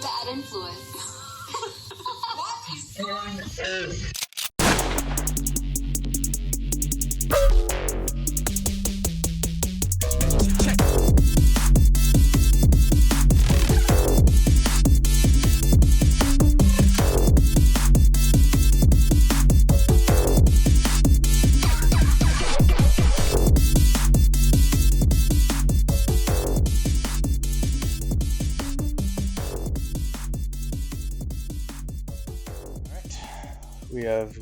Bad influence.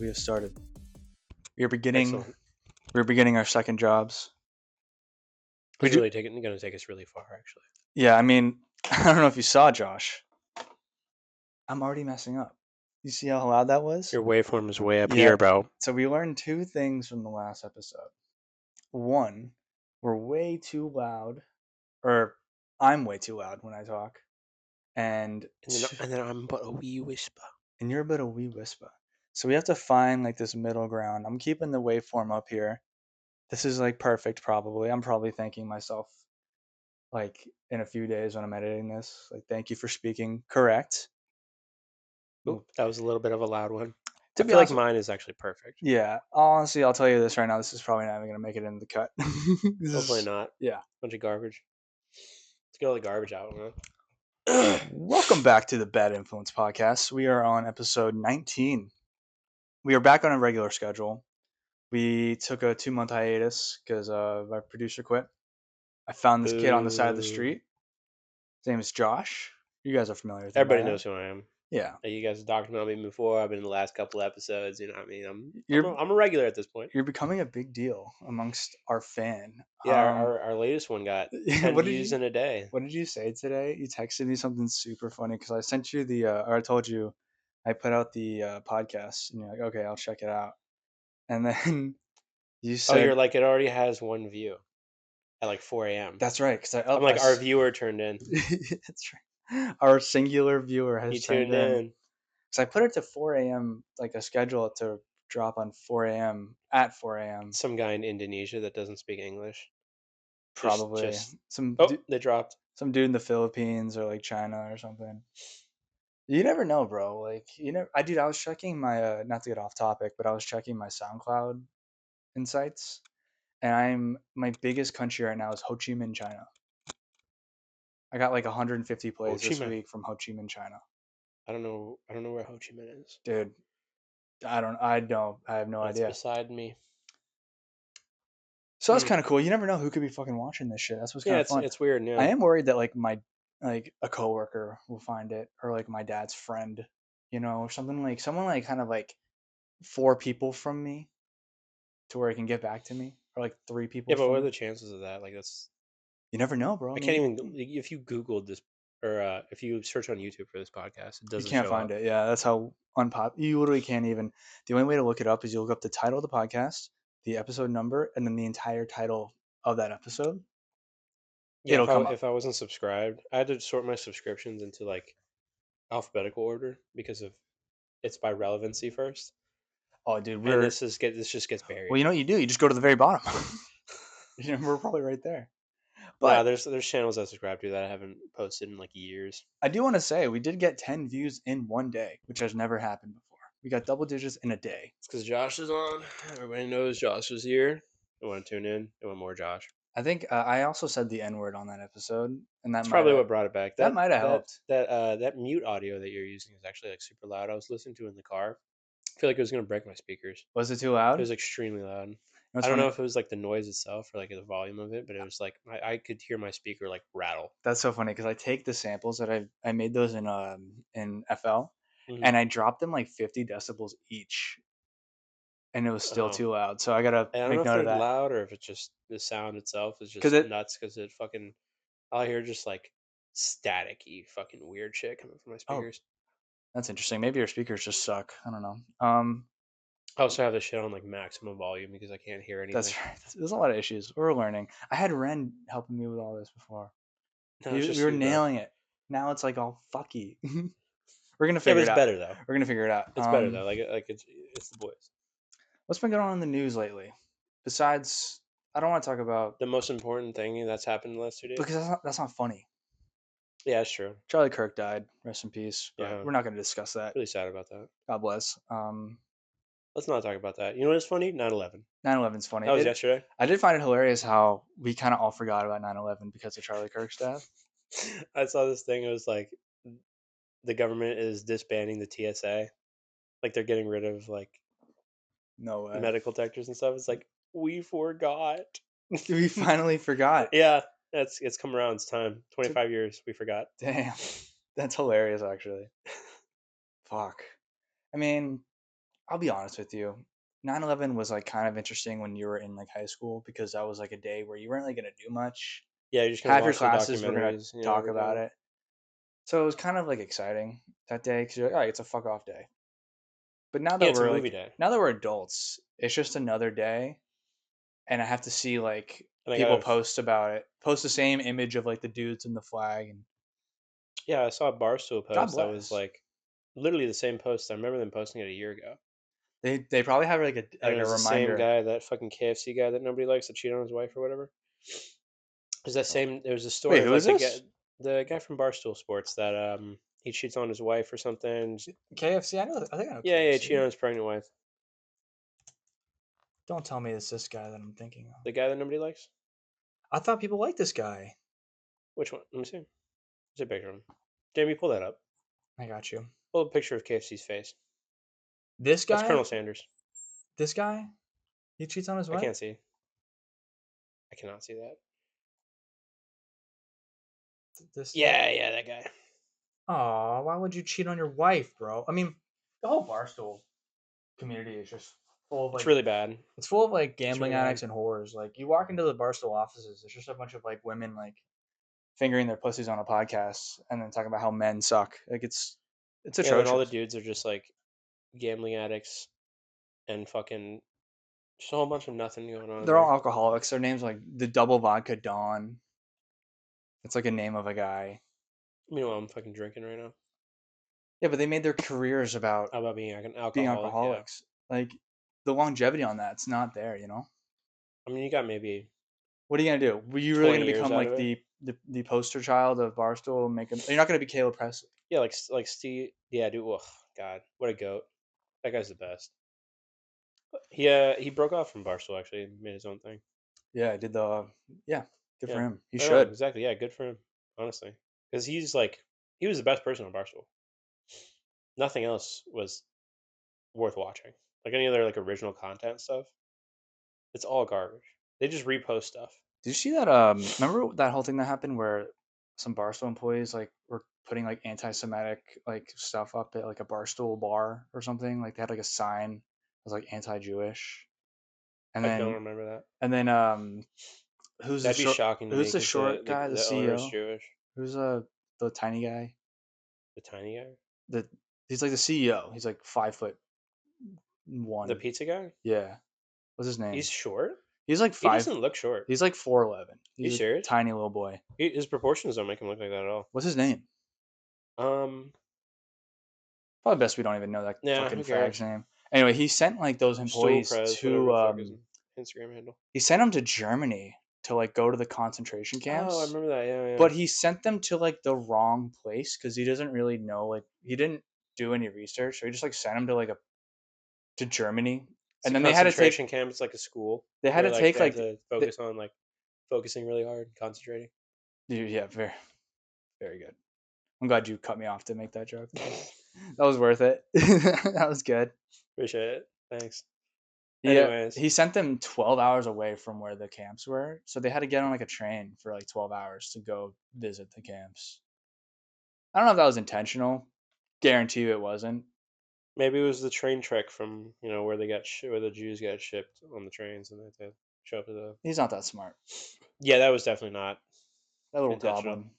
We have started. We're beginning Excellent. our second jobs. It's really going to take us really far, actually. Yeah, I mean, I don't know if you saw, Josh. I'm already messing up. You see how loud that was? Your waveform is way up here, bro. So we learned two things from the last episode. One, we're way too loud, or I'm way too loud when I talk, and then I'm but a wee whisper. And you're but a wee whisper. So we have to find like this middle ground. I'm keeping the waveform up here. This is like perfect, probably. I'm probably thanking myself like in a few days when I'm editing this. Like, thank you for speaking correct. Ooh, that was a little bit of a loud one. To I be feel like honest, mine is actually perfect. Yeah, honestly, I'll tell you this right now. This is probably not even gonna make it into the cut. Hopefully not. Yeah. Bunch of garbage. Let's get all the garbage out, man. Welcome back to the Bad Influence Podcast. We are on episode 19. We are back on a regular schedule. We took a 2-month hiatus because our producer quit. I found this kid on the side of the street. His name is Josh. You guys are familiar with him. Everybody knows who I am. Yeah. You guys have talked about me before. I've been in the last couple episodes. You know what I mean? I'm a regular at this point. You're becoming a big deal amongst our fan. Yeah, our latest one got 10 views in a day. What did you say today? You texted me something super funny because I sent you or I told you I put out the podcast and you're like, okay, I'll check it out. And then you said, you're like, it already has 1 view at like 4 a.m. That's right. Because I'm like, our viewer turned in. That's right. Our singular viewer has tuned in. Because I put it to 4 a.m. like a schedule to drop on 4 a.m. at 4 a.m. Some guy in Indonesia that doesn't speak English. Probably They dropped. Some dude in the Philippines or like China or something. You never know, bro. Like I was checking my not to get off topic, but I was checking my SoundCloud insights, and my biggest country right now is Ho Chi Minh, China. I got like 150 plays this week from Ho Chi Minh, China. I don't know where Ho Chi Minh is. Dude, I have no idea. It's beside me. So that's kind of cool. You never know who could be fucking watching this shit. That's what's kind of fun. It's weird. Yeah. I am worried that like a coworker will find it, or like my dad's friend, or something like someone like kind of like 4 people from me, to where it can get back to me, or like 3 people. Yeah, but what are the chances of that? Like that's. You never know, bro. I can't even. If you Googled this, or if you search on YouTube for this podcast, it doesn't. You can't find it. Yeah, that's how you literally can't even. The only way to look it up is you look up the title of the podcast, the episode number, and then the entire title of that episode. Yeah, it'll come up. If I wasn't subscribed, I had to sort my subscriptions into like alphabetical order because of it's by relevancy first. Oh, dude, this just gets buried. Well, you know what you do? You just go to the very bottom. We're probably right there. But there's channels I subscribe to that I haven't posted in like years. I do want to say we did get 10 views in one day, which has never happened before. We got double digits in a day. It's because Josh is on. Everybody knows Josh is here. They want to tune in. They want more Josh. I think I also said the N-word on that episode, and that's probably what brought it back. That might have helped. That mute audio that you're using is actually like super loud. I was listening to it in the car. I feel like it was gonna break my speakers. Was it too loud? It was extremely loud. I don't know if it was like the noise itself or like the volume of it, but it was like I could hear my speaker like rattle. That's so funny because I take the samples that I made those in FL, and I dropped them like 50 decibels each, and it was still too loud. So I gotta make note of that. Loud or if it's just the sound itself is just nuts because it fucking I'll hear just like staticky fucking weird shit coming from my speakers. That's interesting. Maybe your speakers just suck. I don't know. I also have this shit on like maximum volume because I can't hear anything. That's right. There's a lot of issues. We're learning. I had Ren helping me with all this before. We were nailing it. Now it's like all fucky. We're gonna figure it out. It's better though. We're gonna figure it out. It's better though. Like it's the boys. What's been going on in the news lately? Besides, I don't want to talk about the most important thing that's happened in the last 2 days because that's not funny. Yeah, that's true. Charlie Kirk died. Rest in peace. But Yeah, we're not going to discuss that. really sad about that. God bless. Let's not talk about that. You know what's funny? 9/11. 9/11's funny. That was yesterday. I did find it hilarious how we kind of all forgot about 9/11 because of Charlie Kirk's death. I saw this thing. It was like the government is disbanding the TSA. Like they're getting rid of like No the way. medical detectors and stuff. It's like we forgot. We finally forgot. Yeah, it's come around. It's time. Took 25 years. We forgot. Damn. That's hilarious actually. Fuck. I mean, I'll be honest with you. 9/11 was like kind of interesting when you were in like high school because that was like a day where you weren't really going to do much. Yeah, you're just gonna Half your watch the classes were going to documentaries, talk every about time. it. So it was kind of like exciting that day because you're like, all right, it's a fuck off day. But Yeah, it's a movie day, now that we're adults, it's just another day, and I have to see like and I people gotta. post about it, post the same image of like the dudes in the flag, and Yeah, I saw a Barstool God post that was bless. like literally the same post. I remember them posting it a year ago, They probably have and it like a was the same reminder. guy, that fucking KFC guy that nobody likes, that cheated on his wife or whatever. It was that Oh. same. There was a story Wait, of who is like this? the guy from Barstool Sports that he cheats on his wife or something. KFC. I know. I think I know Yeah, yeah, he cheated on KFC. his pregnant wife. Don't tell me it's this guy that I'm thinking of. The guy that nobody likes. I thought people liked this guy. Which one? Let me see. There's a picture of him. Jamie, pull that up. I got you. Pull a picture of KFC's face. This That's guy. Colonel Sanders. This guy. He cheats on his I wife. can't see. I cannot see that. This. Yeah, yeah, that guy. Oh, why would you cheat on your wife, bro? I mean, the whole Barstool community is just full of It's like really bad. it's full of like It's gambling really bad. addicts and whores. Like you walk into the Barstool offices, it's just a bunch of like women like fingering their pussies on a podcast and then talking about how men suck. Like it's Yeah, then all the atrocious. dudes are just like gambling addicts and fucking just a whole bunch of nothing going on in They're all there. alcoholics. Their names like the Double Vodka Dawn. It's like a name of a guy. Meanwhile, I'm fucking drinking right now. Yeah, but they made their careers about How about being like an being alcoholic? Yeah. alcoholics. Like the longevity on that's not there, you know? I mean, you got maybe What are you gonna do? Were you really 20 gonna years become out of like it. the poster child of Barstool and make him you're not gonna be Caleb Presley. Yeah, like Steve. Yeah, dude. Ugh, God, what a goat. That guy's the best. He broke off from Barstool actually, and made his own thing. Yeah, I did the yeah, good for Yeah, him. He I know should. exactly. Yeah, good for him. Honestly, because he's like he was the best person on Barstool. Nothing else was worth watching. Like any other like original content stuff, it's all garbage. They just repost stuff. Did you see that remember that whole thing that happened where some Barstool employees like were putting like anti-Semitic like stuff up at like a Barstool bar or something? Like they had like a sign that was like anti-Jewish. And I don't then remember that. and then who's the That'd be short shocking to me because short the guy, the the owner is CEO? Jewish. Who's the tiny guy? The tiny guy, The He's like the CEO. He's like 5'1". the pizza guy. Yeah. What's his He's name? short. He's like He five. doesn't look short. He's like 4'11". You He's a serious? tiny little boy. His proportions don't make him look like that at all. What's his name? Um, Probably best we don't even know that yeah, fucking who fag's cares? name. Anyway, he sent like those Stool employees Prez, whatever to the fuck his Instagram handle. he sent them to Germany to like go to the concentration Oh, I camps, remember that. Yeah, yeah. but he sent them to like the wrong place because he doesn't really know like he didn't do any research, so he just like sent them to like a to Germany, It's and a then concentration camp. It's like a school they had where to like take they have like to focus on like focusing really hard, concentrating. yeah, very good. I'm glad you cut me off to make that joke. That was worth it. That was good. Appreciate it. Thanks. Yeah, Anyways, he sent them 12 hours away from where the camps were, so they had to get on like a train for like 12 hours to go visit the camps. I don't know if that was intentional. Guarantee you it wasn't. maybe it was the train trek from where they got where the Jews got shipped on the trains and they had to show up to the. He's not that smart. Yeah, that was definitely not That little intentional. goblin.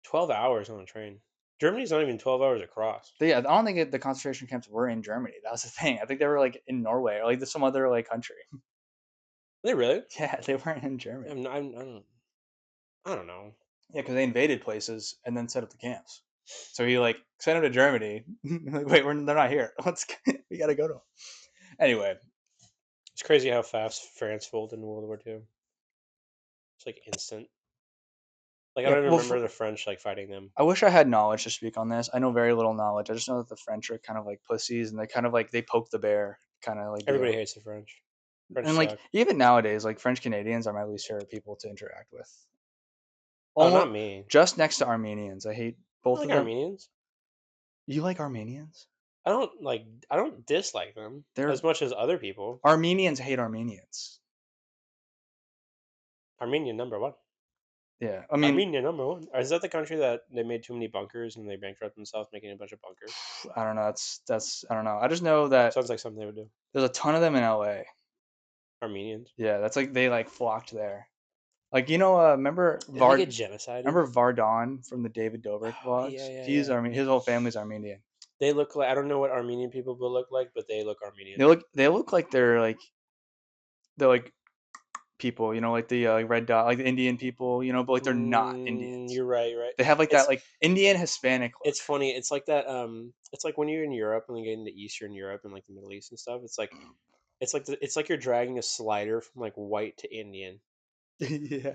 12 hours on a train. Germany's not even 12 hours across. But yeah, I don't think the concentration camps were in Germany. That was the thing. I think they were like in Norway or like some other like country. Are they really? Yeah, they weren't in Germany. I don't know. Yeah, because they invaded places and then set up the camps. So he like sent them to Germany. Like, wait, they're not here. We gotta go to them. Anyway, It's crazy how fast France folded in World War II. It's like instant. Like I Yeah. don't even Well, remember the French like fighting them. I wish I had knowledge to speak on this. I know very little knowledge. I just know that the French are kind of like pussies, and they kind of like they poke the bear kind of like Everybody deal. hates the French. French And like suck. even nowadays, like French Canadians are my least favorite people to interact with. Oh, not Almost me. just next to Armenians. I hate I both like of them. Armenians. You like Armenians? I don't like. I don't dislike them They're as much as other people. Armenians hate Armenians. Armenia number one. Yeah, I mean, Armenia number one. Or is that the country that they made too many bunkers and they bankrupted themselves making a bunch of bunkers? I don't know. That's I don't know. I just know that Sounds like something they would do. there's a ton of them in LA. Armenians. Yeah, that's like they like flocked there. Like remember Didn't they get genocided? Remember Vardon from the David Dobrik Oh yeah, vlogs? yeah, He's yeah. Armenian. His whole family's Armenian. They look like I don't know what Armenian people will look like, but they look Armenian. They look like they're like people, like the red dot, like the Indian people, but like they're not Indians. You're right. You're right. They have like that It's like Indian Hispanic look. it's funny. It's like that. It's like when you're in Europe and you get into Eastern Europe and like the Middle East and stuff. It's like you're dragging a slider from like white to Indian. Yeah,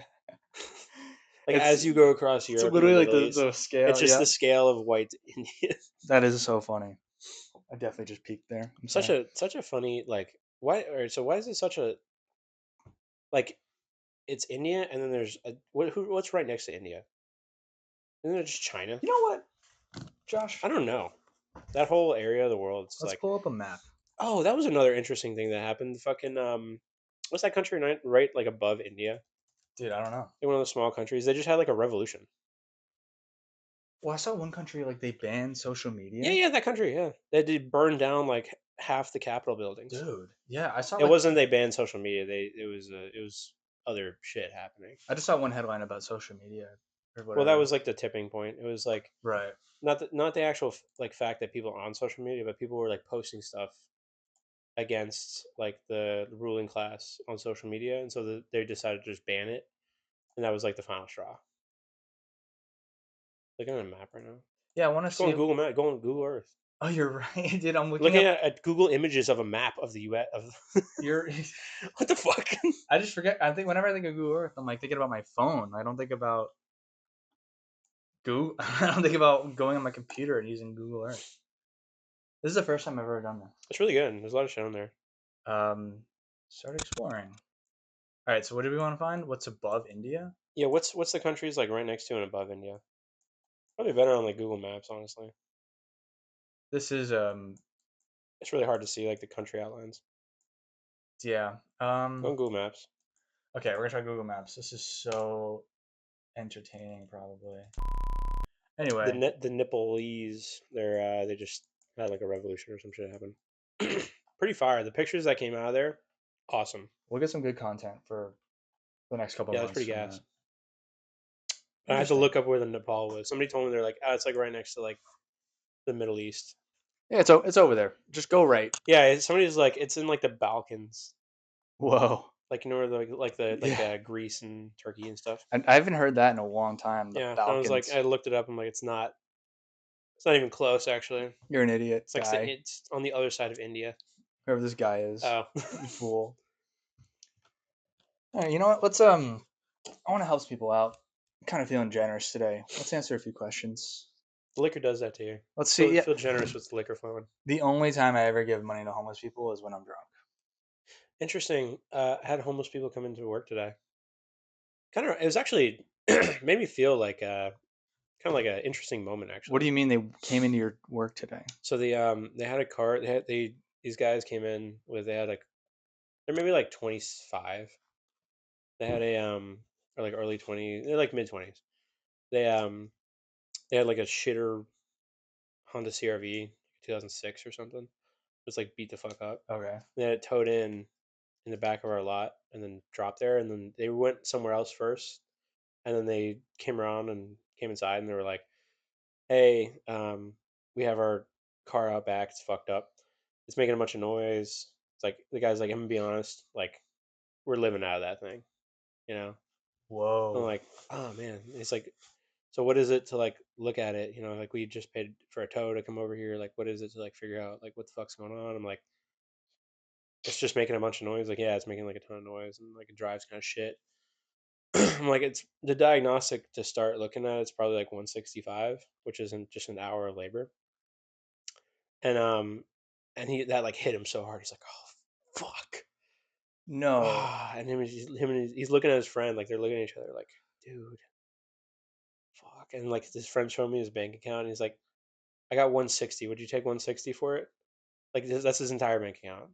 Like it's as you go across it's Europe and the literally like Middle the East, it's scale. just Yeah, the scale of white to Indian. that is so funny. I definitely just peeked there. I'm sorry. Such a funny like why. All right, so why is it such a like? It's India, and then there's what's right next to India? Isn't it just China? You know what, Josh? I don't know. That whole area of the world. It's Let's like, pull up a map. oh, that was another interesting thing that happened. Fucking what's that country right like above India? Dude, I don't know. Like one of those small countries. They just had like a revolution. Well, I saw one country like they banned social Yeah, media. yeah, that country. Yeah, they did burn down like half the Capitol buildings. Dude, yeah, I saw It like wasn't they banned social media. It was other shit happening. I just saw one headline about social media or Well, that whatever. was like the tipping point. It was like Right. not the actual like fact that people are on social media, but people were like posting stuff against like the ruling class on social media, and so they decided to just ban it, and that was like the final straw. Looking at a map right now. Yeah, I want to Just go on see. Google Map. Go on Google Earth. Oh, you're right, dude. I'm looking Looking up. at Google images of a map of the U.S. Of You're. what the fuck? I just forget. I think whenever I think of Google Earth, I'm like thinking about my phone. I don't think about Google. I don't think about going on my computer and using Google Earth. This is the first time I've ever done It's really good. There's a lot of shit on there. this. Start exploring. All right. So what do we want to find? What's above India? Yeah, what's the countries like right next to and above India? Probably better on like Google Maps, honestly. This is It's really hard to see like the country outlines. yeah. Go on Google Maps. Okay, we're gonna try Google Maps. This is so entertaining, probably. Anyway, The Nepalese, they just had like a revolution or some shit happen. Pretty fire. The pictures that came out of there, awesome. we'll get some good content for the next couple Yeah, that's months pretty from gas. that. I had to Interesting. look up where the Nepal was. Somebody told me they're like, it's like right next to like the Middle East. Yeah, it's over there. Just go right. Yeah, somebody's like, it's in like the Balkans, Whoa. like you know where Yeah. Greece and Turkey and stuff. I haven't heard that in a long time. The Yeah, I was like, Balkans. I looked it up. I'm like, it's not even close actually. You're an idiot, It's like guy. it's on the other side of India. Whoever this guy is, Oh, you fool. All right, you know what? I want to help people out. I'm kind of feeling generous today. Let's answer a few questions. the liquor does that to you. Let's see. Yeah, Feel generous with the liquor flowing. the only time I ever give money to homeless people is when I'm drunk. Interesting. I had homeless people come into work today. Kind of, it was actually made me feel like kind of like an interesting moment What do actually. you mean they came into your work today? So they had a car. These guys came in with they had like they're maybe like 25. They had a or like early 20s. They're like mid 20s. They they had like a shitter Honda CRV 2006 or something. It was like beat the fuck up. Okay. They had it towed in the back of our lot and then dropped there and then they went somewhere else first and then they came around and came inside and they were like, "Hey, we have our car out back. It's fucked up. It's making a bunch of noise." It's like the guy's like, "I'm gonna be honest. Like, we're living out of that thing, you know." I'm Whoa. like, "Oh man." It's like, "So what is it to like look at it? You know, like we just paid for a tow to come over here. Like, what is it to like figure out like what the fuck's going on?" I'm like, "It's just making a bunch of noise." Like, yeah, it's making like a ton of noise and like it drives kind of shit. I'm like, it's the diagnostic to start looking at. It's probably like 165, which isn't just an hour of labor. And he that like hit him so hard. He's like, oh fuck. No. And he's looking at his friend like they're looking at each other like, dude, fuck. And like his friend showed me his bank account. And he's like, I got 160. Would you take 160 for it? Like that's his entire bank account.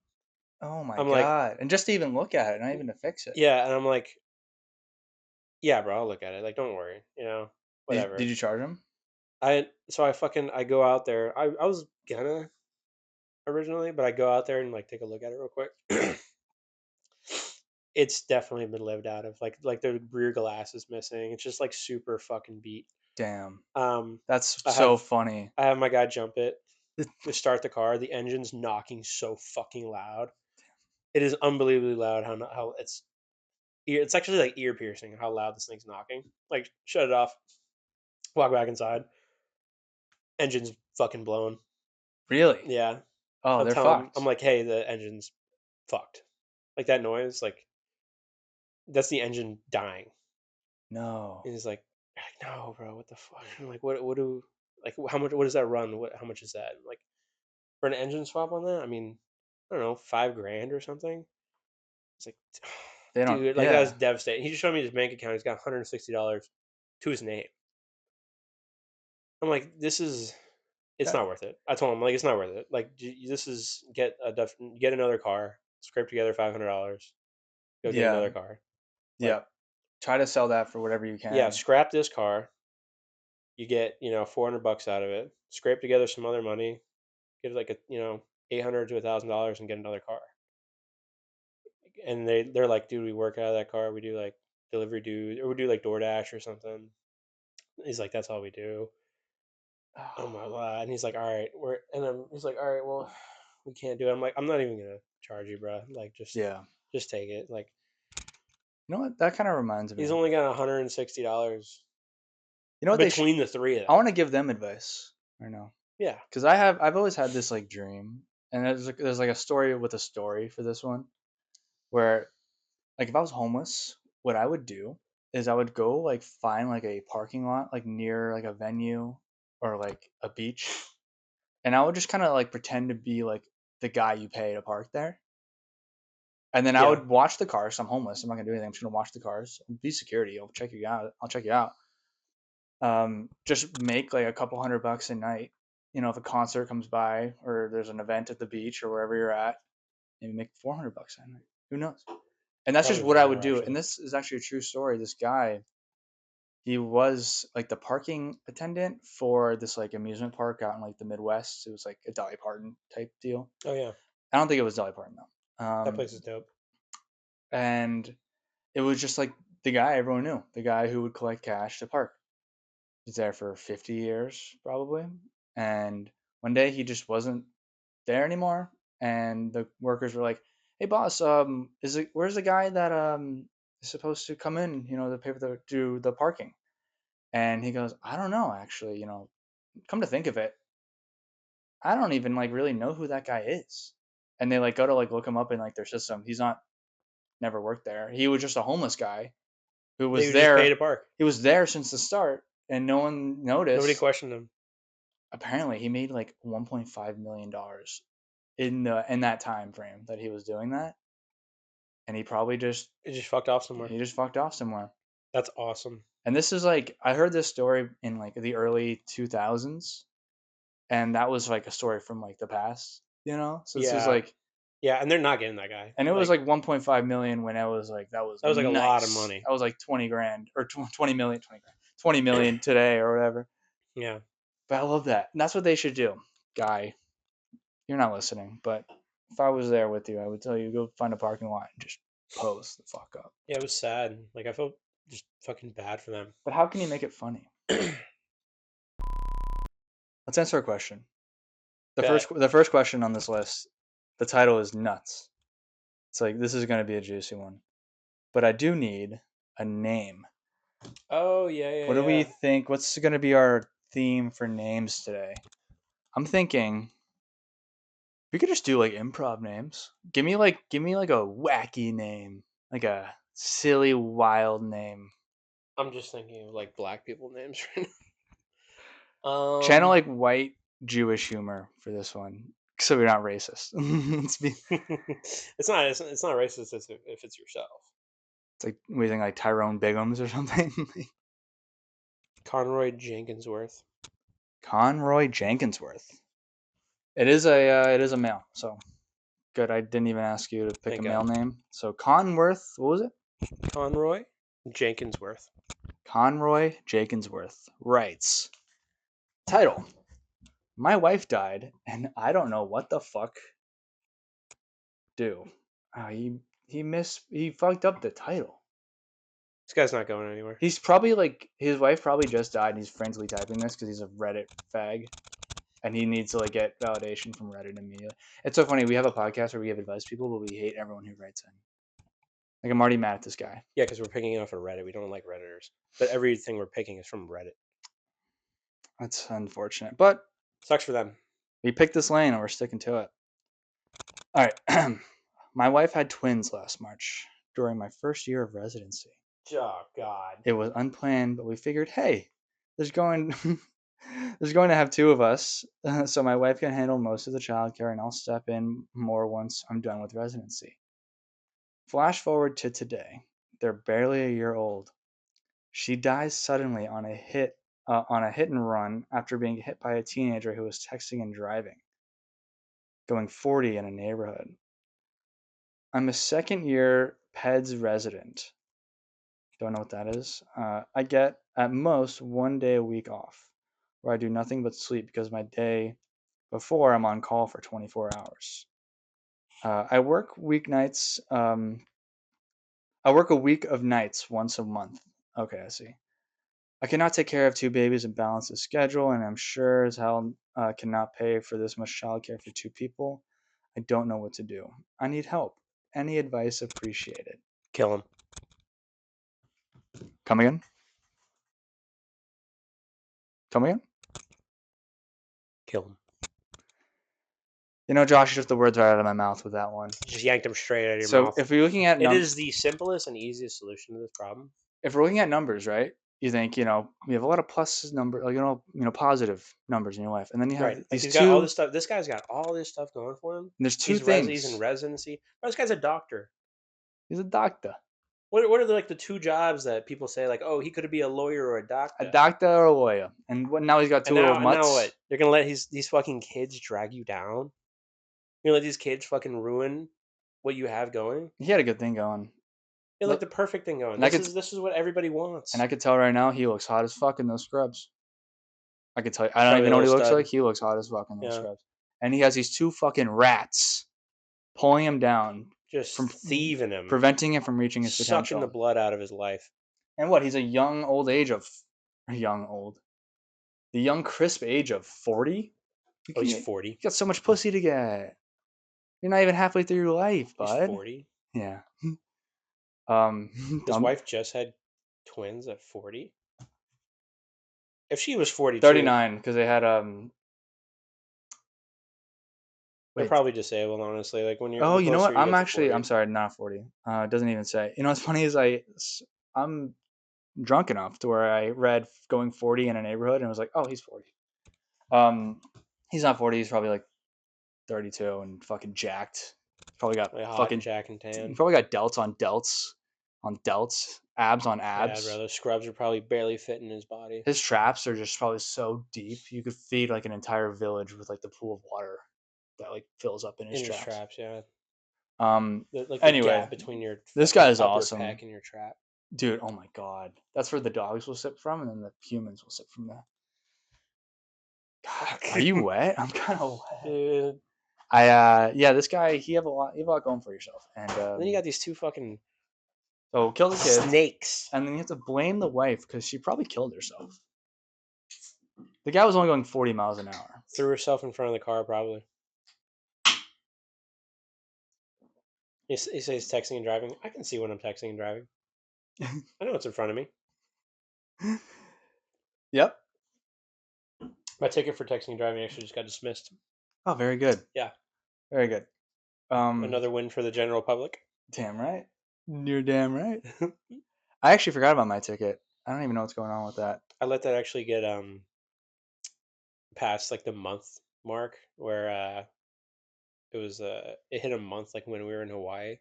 Oh my I'm like, god. And just to even look at it, not even to fix it. yeah. And I'm like, yeah, bro, I'll look at it. Like, don't worry, Did whatever. you charge him? I go out there. I was gonna originally, but I go out there and like take a look at it real quick. It's definitely been lived out of. Like the rear glass is missing. It's just like super fucking beat. Damn. Um, That's I so have funny. I have my guy jump it to start the car. The engine's knocking so fucking loud. It is unbelievably loud. How it's actually like ear piercing how loud this thing's knocking. Like shut it off. Walk back inside. Engine's fucking blown. Really? Yeah, Oh, I'm they're telling him. I'm fucked. like, hey, the engine's fucked. Like that noise. Like that's the engine dying. No. And he's like, no, bro, what the fuck? I'm like, what do like how much? What does that run? How much is that? Like for an engine swap on that? I mean, I don't know, 5 grand or something. It's like, They don't, dude, like that was yeah. devastating. He just showed me his bank account. He's got $160 to his name. I'm like, it's That not worth it. I told him like it's not worth it. Like this is get another car, scrape together $500, go get yeah. another car. Yeah. Like Try to sell that for whatever you yeah, can. scrap this car. You get 400 bucks out of it. Scrape together some other money. Get like a 800 to $1,000 and get another car. And they're like, dude, we work out of that car. We do like delivery dude, or we do like DoorDash or something. He's like, that's all we do. Oh my god. And he's like, all right, he's like, all right, well, we can't do it. I'm like, I'm not even gonna charge you, bro. Like, Yeah. just take it. Like, You know what? That kind of reminds he's me. only got $160 You know what they should between the three of I them. want to give them advice right now. Yeah. Cuz I've always had this like dream, and there's like a story with a story for this one where like if I was homeless, what I would do is I would go like find like a parking lot like near like a venue or like a beach, and I would just kind of like pretend to be like the guy you pay to park there. And then I Yeah. would watch the cars. So I'm homeless. I'm not gonna do anything. I'm just gonna watch the cars. Be security. I'll check you out. I'll check you out. Just make like a couple $100 a night. If a concert comes by or there's an event at the beach or wherever you're at, maybe make $400 a night. Who knows? And that's just Probably what I would more do. And actually. this is actually a true story. This guy, he was like the parking attendant for this like amusement park out in like the Midwest. It was like a Dolly Parton type deal. Oh yeah. I don't think it was Dolly Parton though. That place is dope. And it was just like the guy everyone knew, the guy who would collect cash to park. He's there for 50 years probably. And one day he just wasn't there anymore. And the workers were like, "Hey boss, where's the guy that is supposed to come in, to pay for the do the parking?" And he goes, "I don't know actually, come to think of it, I don't even like really know who that guy is." And they like go to like look him up in like their system. He's not never worked there. He was just a homeless guy who They was would just pay there. to park. He was there since the start, and no one Nobody noticed. questioned him. Apparently, he made like $1.5 million in that time frame that he was doing that, and he probably just It just fucked off somewhere. he just fucked off somewhere. That's awesome. And this is like I heard this story in like the early 2000s, and that was like a story from like the past. So this is Yeah. like, Yeah, and they're not getting that guy. and it was Like like 1.5 million when I was like that was that was like a lot of nice. money. That was like 20 grand or 20 million, 20 grand, 20 million today or whatever. Yeah. But I love that. And that's what they should do, guy. You're not listening, but if I was there with you, I would tell you go find a parking lot and just pose the fuck up. Yeah, it was sad. Like I felt just fucking bad for them. But how can you make it funny? Let's answer a question. The Bet. first the first question on this list, the title is nuts. It's like this is going to be a juicy one. But I do need a name. Oh yeah, yeah, What do we yeah. think? What's going to be our theme for names today? I'm thinking we could just do like improv names. Give me like a wacky name, like a silly wild name. I'm just thinking of like black people names right now. Channel like white Jewish humor for this one, so we're not racist. It's not racist if it's yourself. It's like we think like Tyrone Biggums or something. Conroy Jenkinsworth. Conroy Jenkinsworth. It is a male. So good. I didn't even ask you to pick a Thank male God. name. So Conworth. What was it? Conroy Jenkinsworth. Conroy Jenkinsworth writes title. My wife died, and I don't know what the fuck do. He fucked up the title. This guy's not going anywhere. He's probably like his wife probably just died, and he's frantically typing this because he's a Reddit fag, and he needs to like get validation from Reddit immediately. It's so funny. We have a podcast where we give advice to people, but we hate everyone who writes in. Like I'm already mad at this guy. Yeah, because we're picking it off of Reddit. We don't like Redditors. But everything we're picking is from Reddit. That's unfortunate, but Sucks for them. we picked this lane and we're sticking to it. All right. My wife had twins last March during my first year of residency. Oh, God. It was unplanned, but we figured, hey, there's going there's going to have two of us, so my wife can handle most of the childcare, and I'll step in more once I'm done with residency. Flash forward to today. They're barely a year old. She dies suddenly on a hit and run after being hit by a teenager who was texting and driving, going 40 in a neighborhood. I'm a second year PEDS resident. Don't know what that is. I get at most 1 day a week off, where I do nothing but sleep because my day before I'm on call for 24 hours. I work weeknights. I work a week of nights once a month. Okay, I see. I cannot take care of two babies and balance the schedule, and I'm sure as hell cannot pay for this much childcare for two people. I don't know what to do. I need help. Any advice appreciated. Kill him. Come again? Come again? Kill him. You know, Josh, you took the words right out of my mouth with that one. Just yanked him straight out of your So mouth. if we're looking at It is the simplest and easiest solution to this problem. if we're looking at numbers, right? You think you have a lot of plus number, like, positive numbers in your life, and then you have Right. Like these he's got all two. this stuff. This guy's got all this stuff going for him. And there's two He's in things. residency. Bro, this guy's a doctor. He's a doctor, What are like the two jobs that people say like, oh, he could be a lawyer or a a doctor? doctor or a lawyer, and now he's got two little And now mutts. what? You're gonna let these fucking kids drag you down? You're gonna let these kids fucking ruin what you have going? He had a good thing going. You're like Look, the perfect thing going. and I could This is what everybody and I wants. could tell right now he looks hot as fuck in those scrubs. I could tell you. I don't Probably even a know what little he looks like. stud. He looks hot as fuck in those Yeah. scrubs, and he has these two fucking rats pulling him down Just from thieving him, preventing him from reaching his sucking the potential. blood out of his life. And what? He's a young old age of young old, the young crisp age of 40. Oh, he's You 40. got so much pussy to get. You're not even halfway through your life, He's bud. 40. Yeah. His Dumb. wife just had twins at 40. If she was 42, 39 because they had they're wait. probably disabled. Honestly, like when you're Oh, the you know closer what? you get to I'm 40, sorry, not 40. It doesn't even say. You know what's funny is I'm drunk enough to where I read going 40 in a neighborhood and was like, oh, he's 40. Um, he's not 40. He's probably like 32 and fucking jacked. Probably got like hot fucking. Jack and He tan. probably got delts on delts on delts, abs on Yeah, bro, abs. those scrubs are probably barely fitting his body. His traps are just probably so deep you could feed like an entire village with like the pool of water that like fills up in his In his traps. traps, yeah. Um. Like the Anyway, gap between your this guy fucking is upper awesome, pec and your trap. dude. Oh my god, that's where the dogs will sip from, and then the humans will sip from there. God, are you wet? I'm kind of wet. Dude. Yeah, this guy, you have a lot going for yourself, and And then you got these two fucking so kill the kids, snakes. and then you have to blame the wife because she probably killed herself. The guy was only going 40 miles an hour. Threw herself in front of the car, probably. He says he's texting and driving. I can see when I'm texting and driving. I know what's in front of me. Yep. My ticket for texting and driving actually just got dismissed. Oh, very good. Yeah. Very good. Another win for the general public. Damn right. You're damn right. I actually forgot about my ticket. I don't even know what's going on with that. I let that actually get past like the month mark where it hit a month like when we were in Hawaii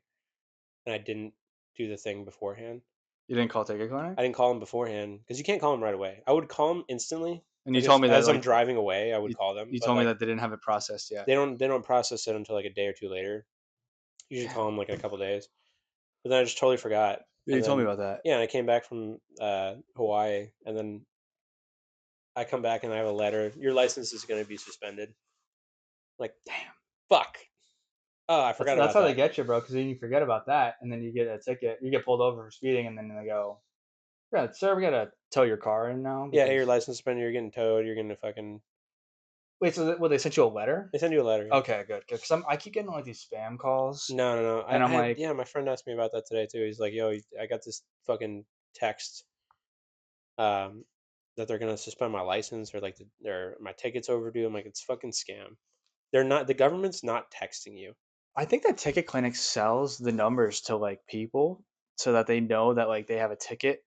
and I didn't do the thing beforehand. You didn't call Ticket Clinic, I didn't call him beforehand because you can't call him right away. I would call him instantly, and you like told me that as I'm like driving away, I would you, call them, you but told me like that they didn't have it processed yet. they don't process it until like a day or two later. Usually call Damn. them like in a couple days, but then I just totally forgot. Yeah, you And told me then about that. yeah, and I came back from Hawaii, and then I come back and I have a letter. Your license is going to be suspended. Like Damn. fuck. Oh, I That's forgot that's about how they that. get you, bro. Because then you forget about that, and then you get a ticket. You get pulled over for speeding, and then they go, "Yeah, sir, we gotta tow your car in now Yeah, hey, your because." license suspended. You're getting towed. You're getting a fucking. Wait, so well, they sent you a letter? They send you a letter. Yeah. Okay, good, good. Because I keep getting like these spam calls, No, no, no. and I I'm had like, yeah. My friend asked me about that today too. He's like, "Yo, I got this fucking text um, that they're gonna suspend my license or like my ticket's overdue." I'm like, "It's fucking scam. They're not. The government's not texting you. I think that Ticket Clinic sells the numbers to like people so that they know that like they have a ticket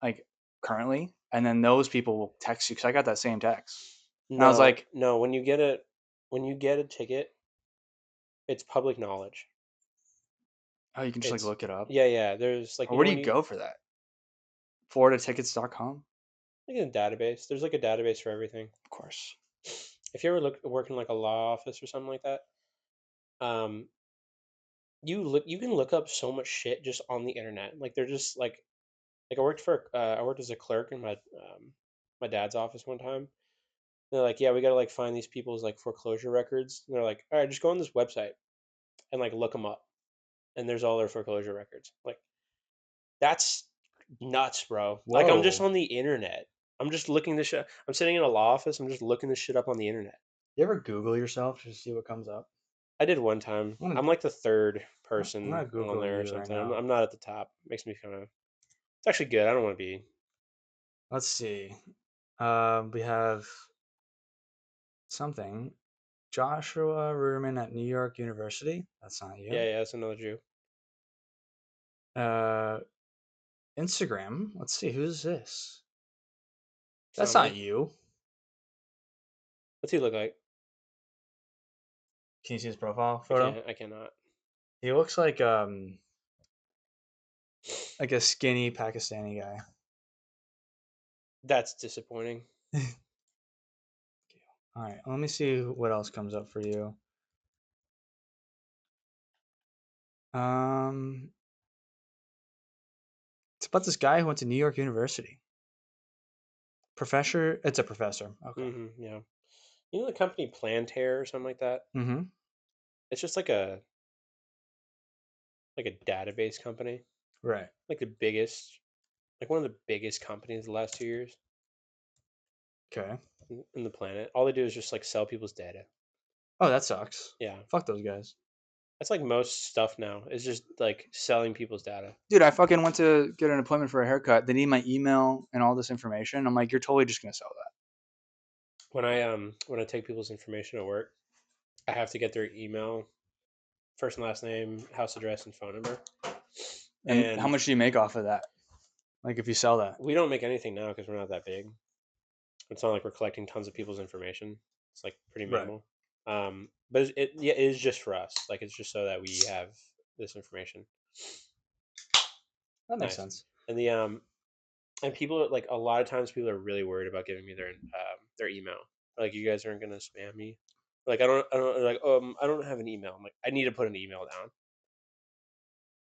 like currently, and then those people will text you. Because I got that same text, and I was No, like, no. When you get a ticket, it's public knowledge. "Oh, you can just like It's look it up." yeah, yeah. There's like Or where do when you you go for that? FloridaTickets.com, like in a database. There's like a database for everything. of course. If you ever work in like a law office or something like that, um, you can look up so much shit just on the internet. Like they're just I worked as a clerk in my dad's office one time. They're like, yeah, we gotta like find these people's like foreclosure records. And they're like, all right, just go on this website and like look them up, and there's all their foreclosure records. Like that's nuts, bro. Like I'm just Whoa. on the internet. I'm just looking this shit. I'm sitting in a law office. I'm just looking this shit up on the internet. You ever Google yourself just to see what comes up? I did one time. I'm gonna, I'm like the third I'm person gonna on Google there or you right something. now. I'm not at the top. Makes me kind of. It's actually good. I don't want to be. Let's see. We have something. Joshua Ruderman at New York University. That's not Yeah, you. yeah. That's another Jew. Uh, Instagram. Let's see. Who's this? It's That's not not me. you. What's he look like? Can you see his profile I photo? can't. I cannot. He looks like a skinny Pakistani guy. That's disappointing. All right, let me see what else comes up for you. Um, it's about this guy who went to New York University. Professor. It's a professor. Okay. Yeah. You know the company Plantair or something like that? Mm-hmm. It's just like a database company, Right. like the biggest, like one of the biggest companies the last 2 years Okay. in the planet. All they do is just like sell people's data. Oh, that sucks. Yeah, Fuck those guys. that's like most stuff now. It's just like selling people's data. Dude, I fucking went to get an appointment for a haircut. They need my email and all this information. I'm like, you're totally just gonna sell that. When I take people's information at work, I have to get their email, first and last name, house address, and phone number. And how And much do you make off of that? Like if you sell that? we don't make anything now because we're not that big. It's not like we're collecting tons of people's information. It's like pretty Right. minimal. But yeah, it is just for us. Like it's just so that we have this information. That makes Nice. sense. And the and people like a lot of times people are really worried about giving me their email. Like you guys aren't gonna spam me. Like I don't have an email. I'm like I need to put an email down.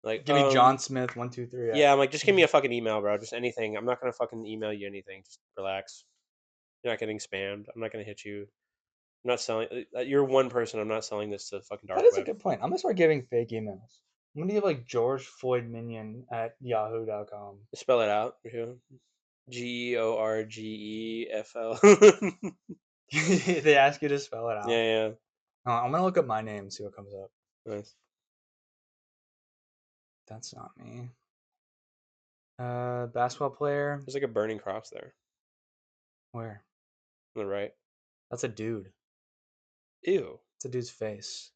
Like Give me John Smith 123 at. yeah, I'm like just give me a fucking email, bro. Just anything. I'm not gonna fucking email you anything. Just relax. You're not getting spammed. I'm not gonna hit you. I'm not selling. You're one person. I'm not selling this to the fucking That dark is a web. good point. I'm gonna start giving fake emails. I'm gonna give like George Floyd Minion at yahoo.com. Spell it out. Georgefl. They ask you to spell it Yeah, out. yeah. I'm gonna look up my name and see what comes up. Nice. That's not me. Basketball player. There's like a burning cross there Where? on the right. That's a dude. Ew. It's a dude's face.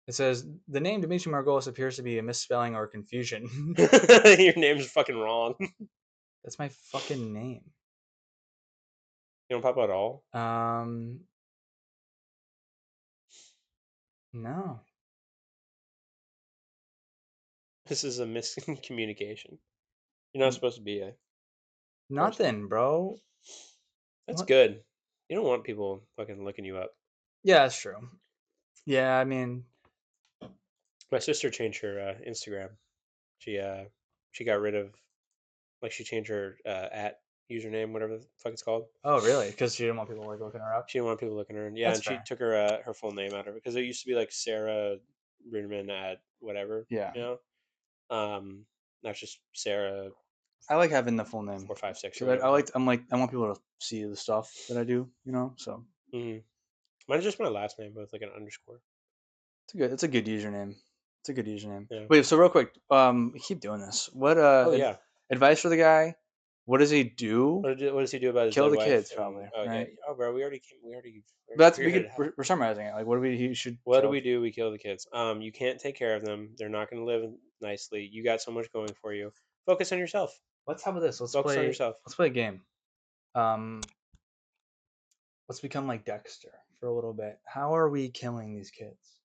It says the name Dimitri Margolis appears to be a misspelling or confusion. Your name's fucking wrong. That's my fucking name. You don't pop out at all. Um, no, This is a miscommunication. You're not N- supposed to be a person. nothing, bro. That's What? good. You don't want people fucking looking you up. Yeah, that's true. Yeah, I mean, My sister changed her Instagram. She uh she got rid of like she changed her at username, whatever the fuck it's called. oh really? Because she didn't want people like looking her up. She didn't want people looking at her. Yeah, That's and she fair. took her full name out of it because it used to be like Sarah Ruderman at whatever, Yeah, you know. That's just Sarah I like having the full name 456 or because whatever I the like. fuck. I want people to see the stuff that I do. You know, so Hmm. Mine's just my last name with like an underscore. it's a good. It's a good username. It's a good username. Yeah. Wait, so real quick, we keep doing this. What Oh yeah. advice for the guy? What does he do? What does he do about his Kill dead the wife? kids, And probably, oh yeah. right? Oh bro, we But already that's we figured could it out. we're summarizing it. Like, what do we? He should What do kill. we do? We kill the kids. You can't take care of them. They're not going to live nicely. You got so much going for you. Focus on yourself. Let's how about this? Focus on yourself. Let's play a game. Um, let's become like Dexter for a little bit. How are we killing these kids?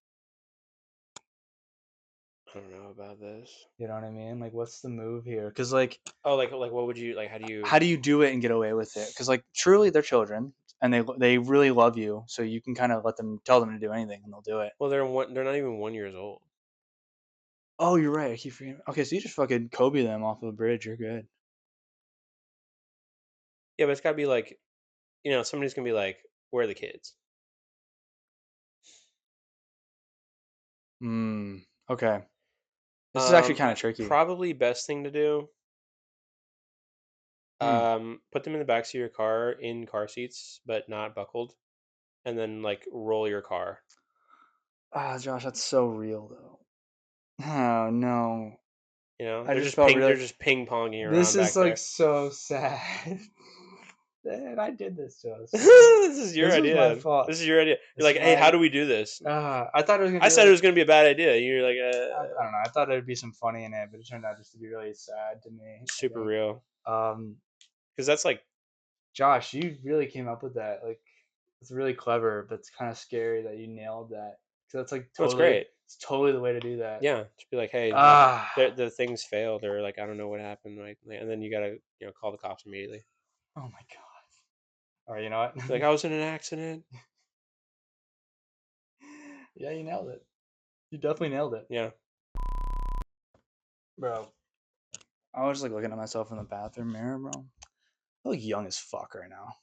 I don't know about this. You know what I mean? Like, what's the move here? Because like, Oh, like what would you like? How do you? how do you do it and get away with it? Because like, truly, they're children and they really love you, so you can kind of let them tell them to do anything and they'll do it. Well, they're not even 1 years old. Oh, you're right. I keep forgetting. Okay, so you just fucking Kobe them off of a bridge. You're good. Yeah, but it's got to be like somebody's gonna be like, where are the kids? Hmm. Okay. This is actually kind of tricky. Probably best thing to do. Hmm. Put them in the back of your car in car seats, but not buckled, and then like roll your car. Ah, Josh, that's so real though. Oh no. I They're just just felt ping. really. They're just ping ponging This around is back like there. so sad. And I did this to us, man. This is your This was my idea. fault. This is your idea. You're This like, is hey, how my. do we do this? I thought it was gonna I be said it like was gonna be a bad idea. You're like, I don't know. I thought there'd be some funny in it, but it turned out just to be really sad to me. I super think. real. Um, Because that's like, Josh, you really came up with that. Like, it's really clever, but it's kind of scary that you nailed that. So that's like oh, it's totally, great. it's totally the way to do that. Yeah, just be like, hey, like Ah, the things failed, or like I don't know what happened, like, and then you gotta call the cops immediately. oh my god. All right, you know what? Be like, I was in an accident. Yeah, you nailed it. You definitely nailed it, Yeah, bro. I was like looking at myself in the bathroom mirror, bro. I look young as fuck right now.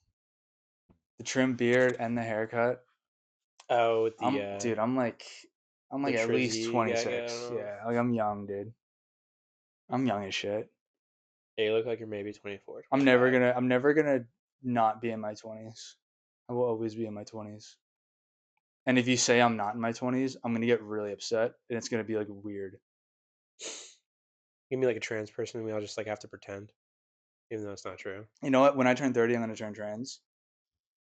The trim beard and the haircut. oh, with Dude, I'm the like at least trizzy you got going 26. on. Yeah, like I'm young, dude. I'm young as shit. Yeah, you look like you're maybe 24, I'm never 25. gonna, I'm never gonna not be in my 20s. I will always be in my 20s. And if you say I'm not in my 20s, I'm gonna get really upset, and it's gonna be like weird. Give me like a trans person, and we all just like have to pretend, even though it's not true. You know what? When I turn 30, I'm gonna turn trans,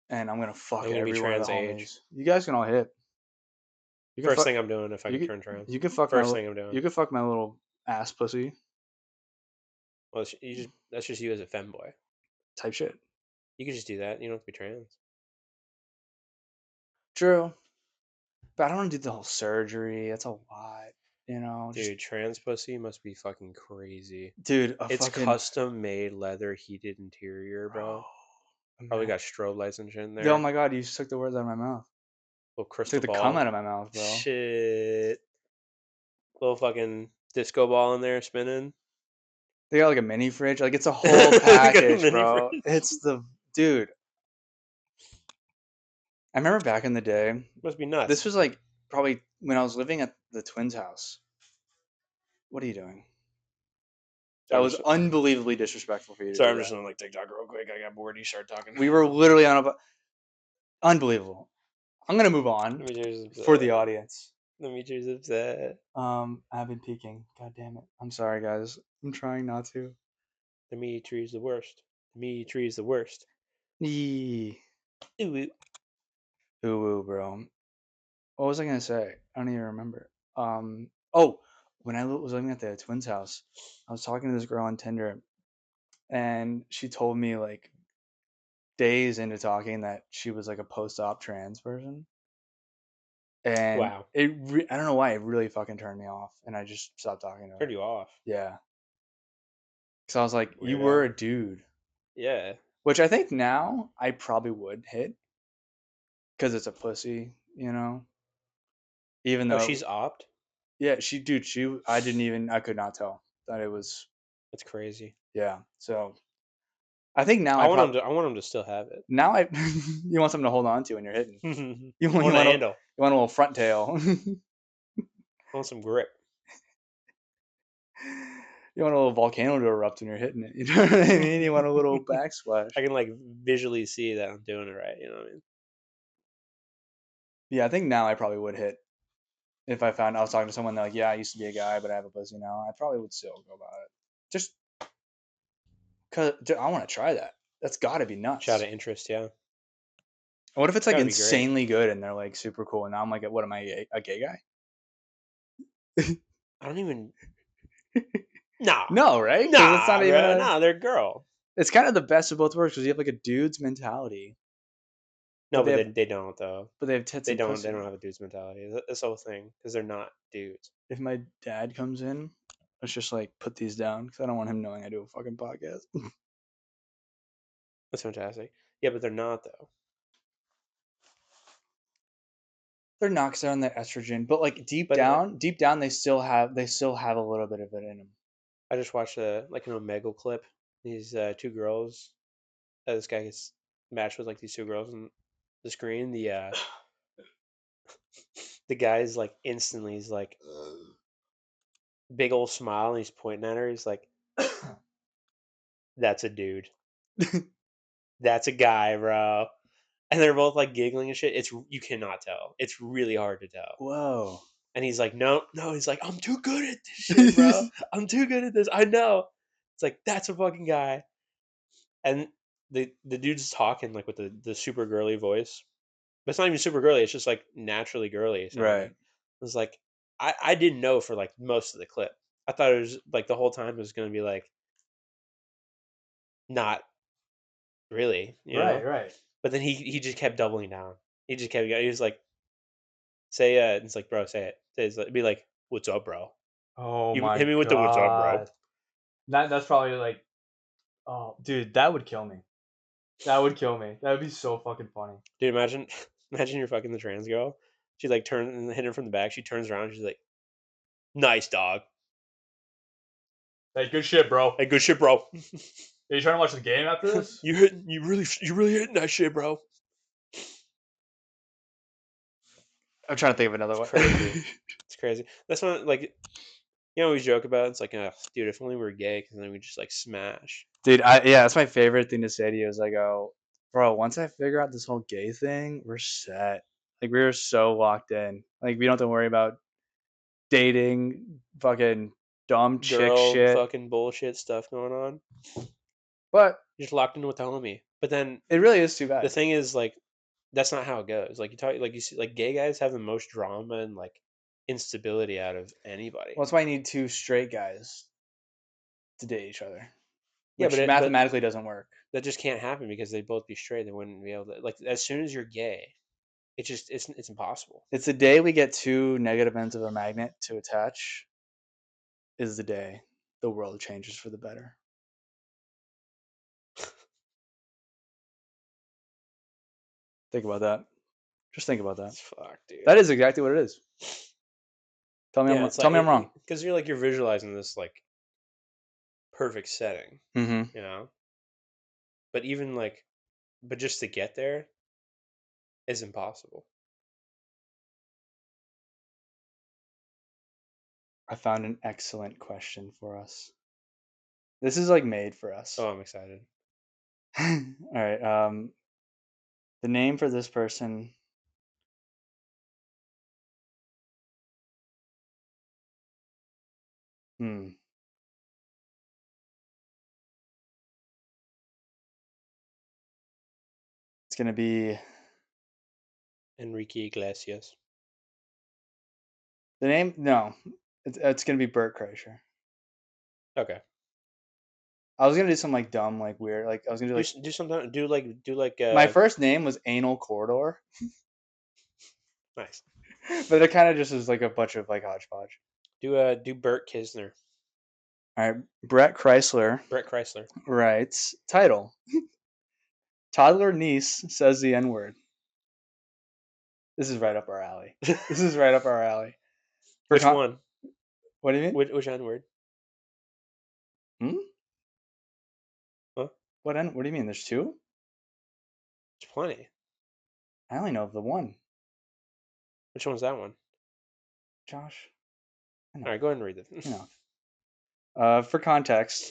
and I'm gonna I'm fuck gonna be every one of the trans age. homies. You guys can all hit. You can First fuck. thing I'm doing if I You could could. turn trans. You could fuck First thing I'm You doing. could fuck my little ass pussy Well, that's just you as a femboy. type shit. You could just do that. You don't have to be trans. True, but I don't want to do the whole surgery. That's a lot. You know, just Dude, trans pussy must be fucking crazy. dude, a It's fucking custom made leather heated interior, bro. bro. Probably Man. got strobe lights and shit in Oh there. my god, you just took the words out of my mouth. Little You took crystal the cum ball. out of my mouth, bro. Shit. Little fucking disco ball in there spinning. They got like a mini fridge. Like it's a whole They got a package, mini bro. fridge. It's the dude. I remember back in the day. Must be This nuts. was like probably when I was living at the twins' house. What are you doing? That Sorry, was unbelievably disrespectful for you to do I'm just that. on like TikTok real quick. I got bored. You start talking. We were literally on a unbelievable. I'm gonna move on Demetrius is for the upset. audience. Demetrius is upset. I've been peeking. God damn it. I'm sorry, guys. I'm trying not to. Demetrius is the worst. Demetrius is the worst. Yee. Ooh, ooh. Ooh, ooh, bro. What was I gonna say? I don't even remember. Oh, when I was living at the twins' house, I was talking to this girl on Tinder, and she told me like days into talking that she was like a post-op trans person, and Wow, I don't know why it really fucking turned me off, and I just stopped talking to her. turned you off, Yeah, because I was like, you were weirdo. a dude, Yeah. which I think now I probably would hit because it's a pussy, you know. Even Oh, though, she's opt. yeah, I didn't even, I could not tell that it was, That's crazy. yeah. So I think now I probably I want him to still have it. now I you want something to hold on to when you're hitting. I want a handle. You want a little front tail. I want some grip. You want a little volcano to erupt when you're hitting it. You know what I mean? You want a little backsplash. I can like visually see that I'm doing it right. You know what I mean? Yeah, I think now I probably would hit if I found I was talking to someone that like, yeah, I used to be a guy, but I have a pussy now. I probably would still go about it. Just cause I want to try that. That's got to be Just out nuts. of interest, yeah. What if it's It's like got to be great. insanely good and they're like super cool, and now I'm like, what am I, a gay guy? I don't even. Nah, No, right? Because it's not nah, even bro. a. Nah, they're a girl. It's kind of the best of both worlds because you have like a dude's mentality, No, but but they don't though. they have tits and They pussy. don't have a dude's mentality. That's the whole thing because they're not dudes. If my dad comes in, let's just like put these down because I don't want him knowing I do a fucking podcast. That's fantastic. Yeah, but they're not though. They're not because they're on the estrogen, but like But deep down, they still have a little bit of it in them. I just watched a like an Omegle clip. These two girls. This guy gets matched with like these two girls on the screen. The guy's like instantly he's like big old smile and he's pointing at her. He's like, "That's a dude. That's a guy, bro." And they're both like giggling and shit. It's you cannot tell. It's really hard to tell. Whoa. And he's like, "No, no." He's like, "I'm too good at this shit, bro. I'm too good at this. I know." It's like that's a fucking guy. And the dude's talking like with the super girly voice. But it's not even super girly. It's just like naturally girly sounding. Right. It was like I didn't know for like most of the clip. I thought it was like the whole time it was gonna be like not really, you Right. know. Right. But then he just kept doubling down. He just kept going. He was like, say it's like, bro, say it. Be like, what's up, bro? Oh You my hit me with the what's up, bro. god. That's probably like, oh dude, that would kill me. That would kill me. That would be so fucking funny. Dude, imagine imagine you're fucking the trans girl. She like turns and hit her from the back. She turns around. She's like, nice dog. Hey, good shit, bro. Hey, good shit, bro. Are you trying to watch the game after this? You really hitting that shit, bro. I'm trying to think of another It's one. crazy. It's crazy. That's what like you know we joke about. It's like, dude, if only we were gay, because then we just like smash. Dude, yeah, that's my favorite thing to say to you is I go, bro, once I figure out this whole gay thing, we're set. Like we're so locked in. Like we don't have to worry about dating, fucking dumb chick Girl, shit. fucking bullshit stuff going on. But You're just locked in with the homie. But then it really is too the bad. thing is, like, that's not how it goes. Like you talk, like you see, like gay guys have the most drama and like instability out of anybody. Well, that's why you need two straight guys to date each other, Yeah, which but mathematically doesn't work. that just can't happen because they'd both be straight. They wouldn't be able to like as soon as you're gay, it's impossible. It's the day we get two negative ends of a magnet to attach is the day the world changes for the better. Think about that. Just think about that. It's fuck, dude. That is exactly what it is. Yeah, it's Tell like me I'm wrong. because you're like you're visualizing this like perfect setting, Mm-hmm. you know. But even like, but just to get there is impossible. I found an excellent question for us. This is like made for us. Oh, I'm excited. All right. The name for this person. Hmm. It's gonna be Enrique Iglesias. the name. No, it's gonna be Bert Kreischer. Okay. I was gonna do something like dumb, like weird. Like I was gonna do like Do something. Do like my first name was Anal Corridor, nice. but it kind of just is like a bunch of like hodgepodge. Do Bert Kisner, All right, Brett Chrysler Brett Chrysler. writes title: Toddler niece says the N word. This is right up our alley. This is right up our alley. For Which one? what do you mean? Which N word? Hmm? Huh? What do you mean? There's two? There's plenty. I only know of the one. Which one's that one? Josh, All right, enough, go ahead and read it. enough. For context,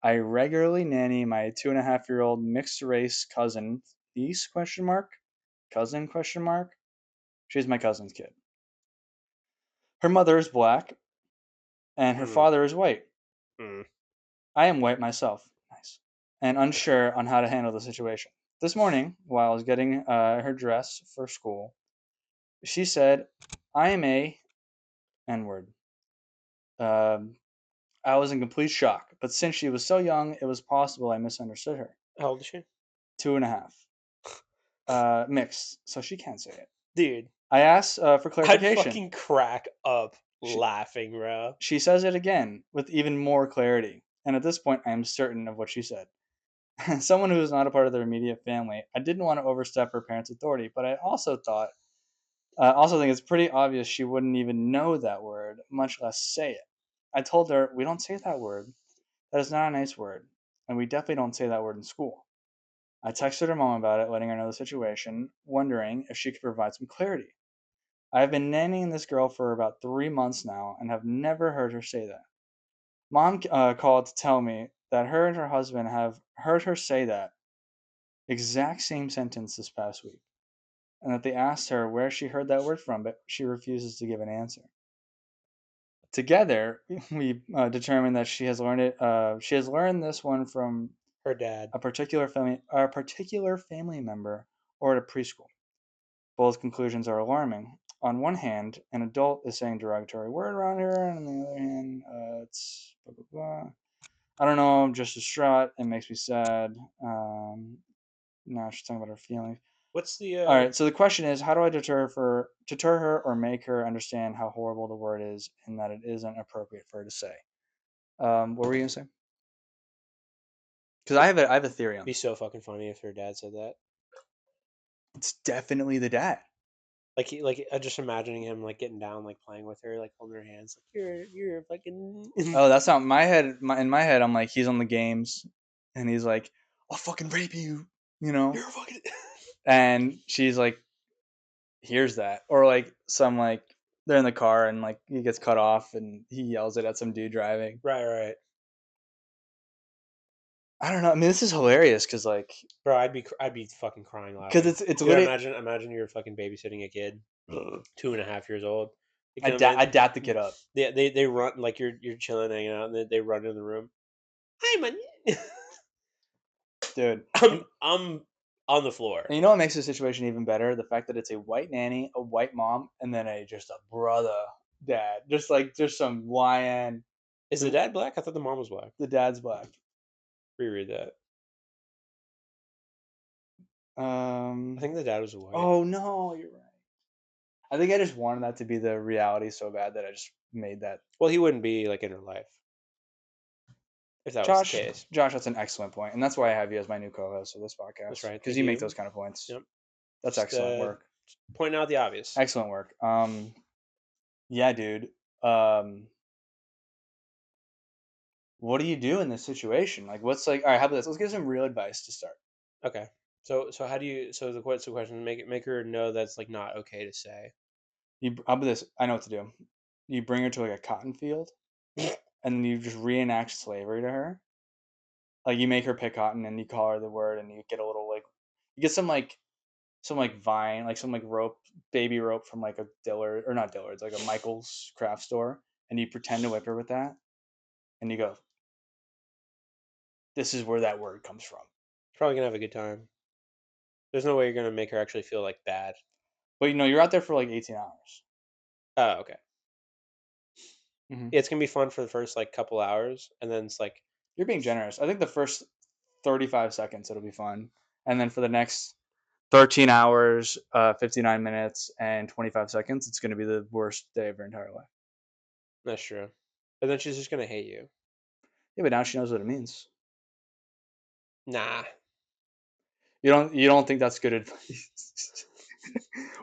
I regularly nanny my 2.5-year-old mixed race cousin, niece question mark, cousin question mark. She's my cousin's kid. Her mother is black and her Mm, father is white. mm. I am white myself. Nice. And unsure on how to handle the situation. This morning, while I was getting her dress for school, she said, I am a N word. Um, I was in complete shock, but since she was so young, it was possible I misunderstood her. How old is she? 2.5. Mixed, so she can't say it. Dude, I asked for I'd clarification. fucking crack up She, laughing, bro. she says it again with even more clarity, and at this point, I am certain of what she said. Someone who is not a part of their immediate family, I didn't want to overstep her parents' authority, but I also think it's pretty obvious she wouldn't even know that word, much less say it. I told her, we don't say that word. That is not a nice word, and we definitely don't say that word in school. I texted her mom about it, letting her know the situation, wondering if she could provide some clarity. I have been nannying this girl for about 3 months now and have never heard her say that. Mom called to tell me that her and her husband have heard her say that exact same sentence this past week, and that they asked her where she heard that word from, but she refuses to give an answer. Together, we determined that she has learned it. She has learned this one from Her dad. a particular family member, or at a preschool. Both conclusions are alarming. On one hand, an adult is saying derogatory word around her, and on the other hand, it's blah blah blah. I don't know. I'm just distraught. It makes me sad. Now she's talking about her feelings. What's the All right. So the question is, how do I deter her or make her understand how horrible the word is and that it isn't appropriate for her to say? What were you gonna say? Because I have a theory on be this. so fucking funny if her dad said that. It's definitely the dad. Like just imagining him like getting down, like playing with her, like holding her hands, like you're a fucking Oh, that's not my head. In my head, I'm like he's on the games, and he's like, "I'll fucking rape you," you know. you're a fucking And she's like, hears that, or like some like they're in the car and like he gets cut off and he yells it at some dude driving. right. I don't know. I mean, this is hilarious because like Bro, I'd be fucking crying because laughing. it's Dude, literally imagine you're fucking babysitting a kid, 2.5 years old. You I come in, dap the kid up, they run like you're chilling, hanging out, and they run in the room. I'm a, dude. I'm on the floor. And you know what makes the situation even better? The fact that it's a white nanny, a white mom, and then a just a brother dad, just some YN. Is the The dad black? I thought the mom was black. the dad's black. Reread that. I Um. think the dad was white. Oh no, you're right. I think I just wanted that to be the reality so bad that I just made that. Well, he wouldn't be like in her life if that was the case. Josh, that's an excellent point, and that's why I have you as my new co-host of this That's podcast right. because Thank you make you. those kind of points. Yep. That's Just excellent work. pointing out the obvious. Excellent work. Yeah, dude. Um, what do you do in this situation? Like, what's like? All right, how about this? Let's get some real advice to start. Okay. So how do you? So the what's the question? Make her know that's like not okay to say. How about this? I know what to do. You bring her to like a cotton field, and you just reenact slavery to her. Like you make her pick cotton, and you call her the word, and you get a little like, you get some like vine, like some like rope, baby rope from like a Dillard or not Dillard's, like a Michael's craft store, and you pretend to whip her with that, and you go, "This is where that word comes from." Probably gonna have a good time. There's no way you're gonna make her actually feel like bad. But you're out there for like 18 hours. Oh, okay. Mm-hmm. Yeah, it's gonna be fun for the first like couple hours, and then it's like You're being generous. I think the first 35 seconds it'll be fun, and then for the next 13 hours, 59 minutes, and 25 seconds, it's going to be the worst day of your entire life. That's true. But then she's just gonna hate you. Yeah, but now she knows what it means. Nah. You don't think that's good advice?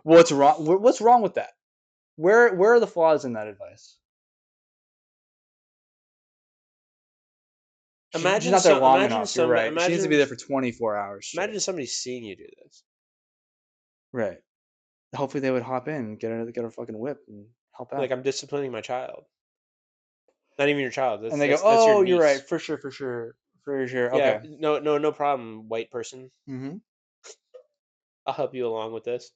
What's wrong? What's wrong with that? Where are the flaws in that advice? She's not there long enough. You're right. She needs to be there for 24 hours straight. imagine somebody seeing you do this. Right. Hopefully they would hop in, get a fucking whip, and help Like out. I'm disciplining my child. Not even your child. And That's they go, that's your "Oh, you're right. niece. For sure, for sure, for sure." Yeah, Okay. no problem, white person. Mm-hmm. I'll help you along with this.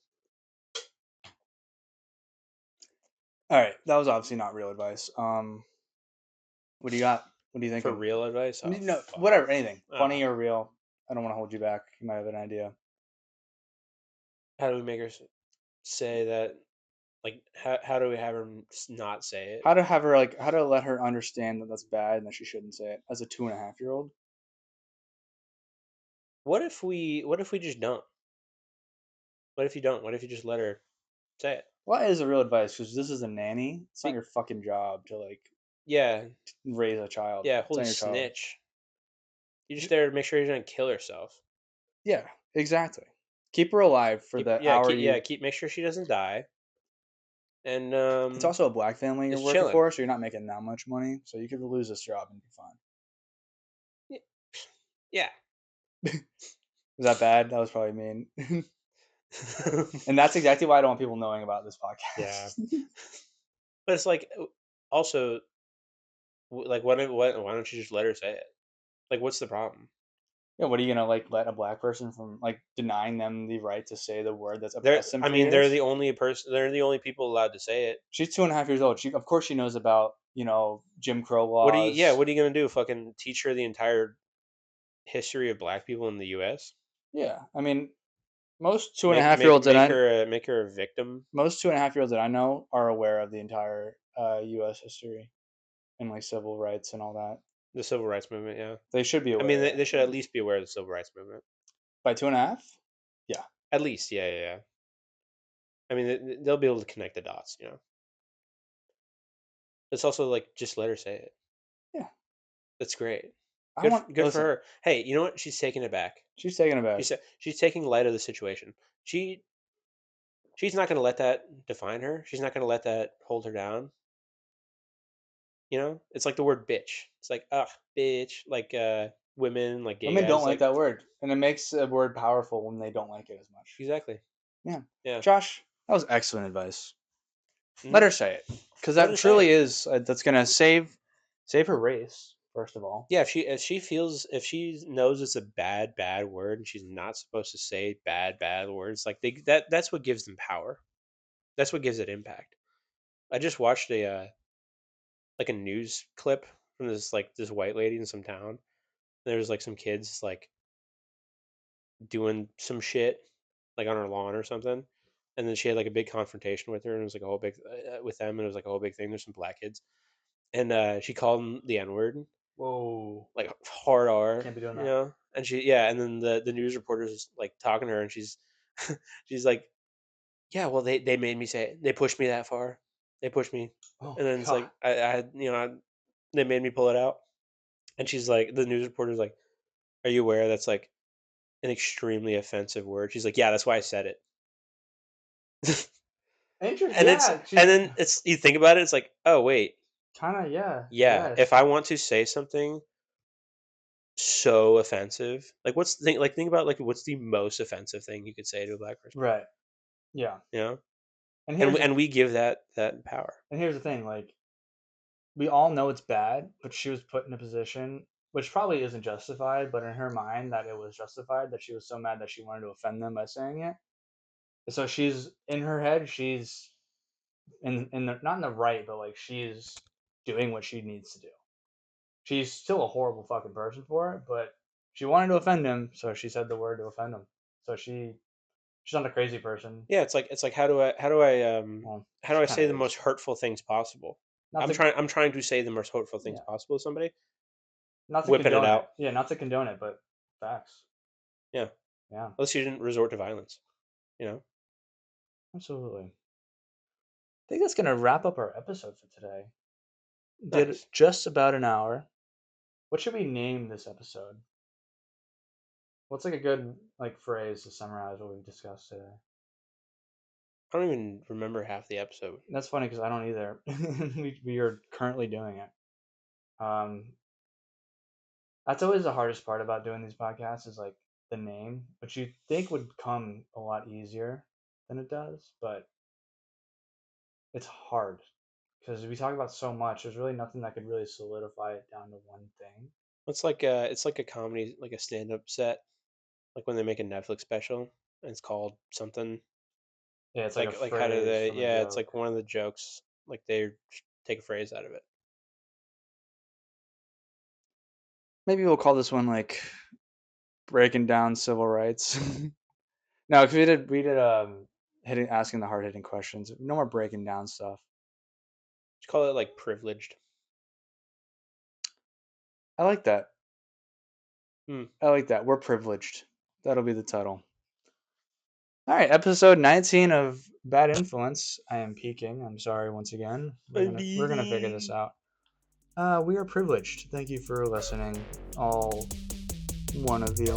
All right. That was obviously not real advice. What do you got? What are you For thinking? real advice? Oh No, fuck. whatever. Anything. Ah, Funny or real. I don't want to hold you back. You might have an idea. how do we make her say that? Like, how do we have her not say it? How to let her understand that that's bad and that she shouldn't say it as a 2.5-year-old. What if we just don't? What if you don't? What if you just let her say it? Well, that is a real advice because this is a nanny. It's not Be, your fucking job to like yeah, raise a child. yeah. It's Holy not your child. snitch! You're just there to make sure she doesn't kill herself. Yeah, exactly. Keep her alive for Keep the hour you. keep make sure she doesn't die. And It's also a black family you're it's working chilling. for, so you're not making that much money. So you could lose this job and be fine. Y- Yeah. Is that bad? That was probably mean. And that's exactly why I don't want people knowing about this Yeah. podcast. But it's like also like why don't you just let her say it? Like what's the problem? Yeah, what are you gonna like let a black person from like denying them the right to say the word that's They're oppressed them I for mean they're years? the only person they're the only people allowed to say it. She's 2.5 years old. Of course she knows about Jim Crow laws. What are you gonna do? Fucking teach her the entire history of black people in the US? Yeah, I mean most two and a half year olds that Make her a victim? most 2.5 year olds that I know are aware of the entire U.S. history and like civil rights and all that. The civil rights movement, yeah. They should be I mean aware. they should at least be aware of the civil rights movement. By 2.5. Yeah, At least, yeah, yeah, yeah. I mean they'll be able to connect the dots, you know. It's also like just let her say it. yeah. That's great. I want Good for listen. her. Hey, you know what? She's taking it back. She's taking it back. She's taking light of the situation. She she's not going to let that define her. She's not going to let that hold her down. You know, it's like the word bitch. It's like ugh, bitch. Like women, like gay Women don't guys. like Like that word, and it makes a word powerful when they don't like it as much. exactly. Yeah, Yeah. Josh, that was excellent advice. Let Hmm. her say it, because Let that her say truly it. is that's gonna save her race first of all. Yeah. If she feels if she knows it's a bad word and she's not supposed to say bad words, like that's what gives them power. That's what gives it impact. I just watched a like a news clip from this white lady in some town. There was like some kids like doing some shit like on her lawn or something, and then she had like a big confrontation with her, and it was like a whole big with them, and it was like a whole big thing. There's some black kids, and she called them the N word, Whoa, like hard R, can't be doing you that. know. And and then the news reporter's like talking to her, and she's like, yeah, well they made me say it. They pushed me that far. They pushed me, Oh and then it's God, like they made me pull it out. And she's like, the news reporter's like, "Are you aware that's like an extremely offensive word?" She's like, "Yeah, that's why I said it." interesting. And Yeah, she's then it's you think about it, it's like, "Oh wait, kind of yeah, yeah, if yes, I want to say something so offensive, like what's the thing? Like think about like what's the most offensive thing you could say to a black person, right, yeah. you know? And here's the And we give that power. and here's the thing, like we all know it's bad, but she was put in a position which probably isn't justified, but in her mind that it was justified that she was so mad that she wanted to offend them by saying it. So she's in her head, she's in the not in the right, but like she's doing what she needs to do. She's still a horrible fucking person for it, but she wanted to offend him, so she said the word to offend him. So she's not a crazy person. Yeah, it's like Well, how do she I kind of say the is. most hurtful things possible? Not to I'm trying to say the most hurtful things yeah. possible to somebody. Not to whipping it condone it. out. Yeah, not to condone it, but facts. Yeah, at Yeah, least you didn't resort to violence. You know, absolutely. I think that's gonna wrap up our episode for today. Did nice. just about an hour. What should we name this episode? What's like a good like phrase to summarize what we discussed today? I don't even remember half the episode. That's funny because I don't either. We are currently doing it. Um, that's always the hardest part about doing these podcasts is like the name, which you think would come a lot easier than it does, but it's hard because we talk about so much. There's really nothing that could really solidify it down to one thing. It's like a comedy, like a stand up set, like when they make a Netflix special and it's called something Yeah, it's like a like how do phrase they? from a Yeah, it's joke. like one of the jokes. Like they take a phrase out of it. Maybe we'll call this one like breaking down civil rights. No, because we did hitting asking the hard hitting questions. No more breaking down stuff. Just call it like privileged. I like that. Hmm. I like that. We're privileged. That'll be the title. All right, episode 19 of Bad Influence. I am peaking. I'm sorry once again. We're gonna figure this out. We are privileged. Thank you for listening, all one of you.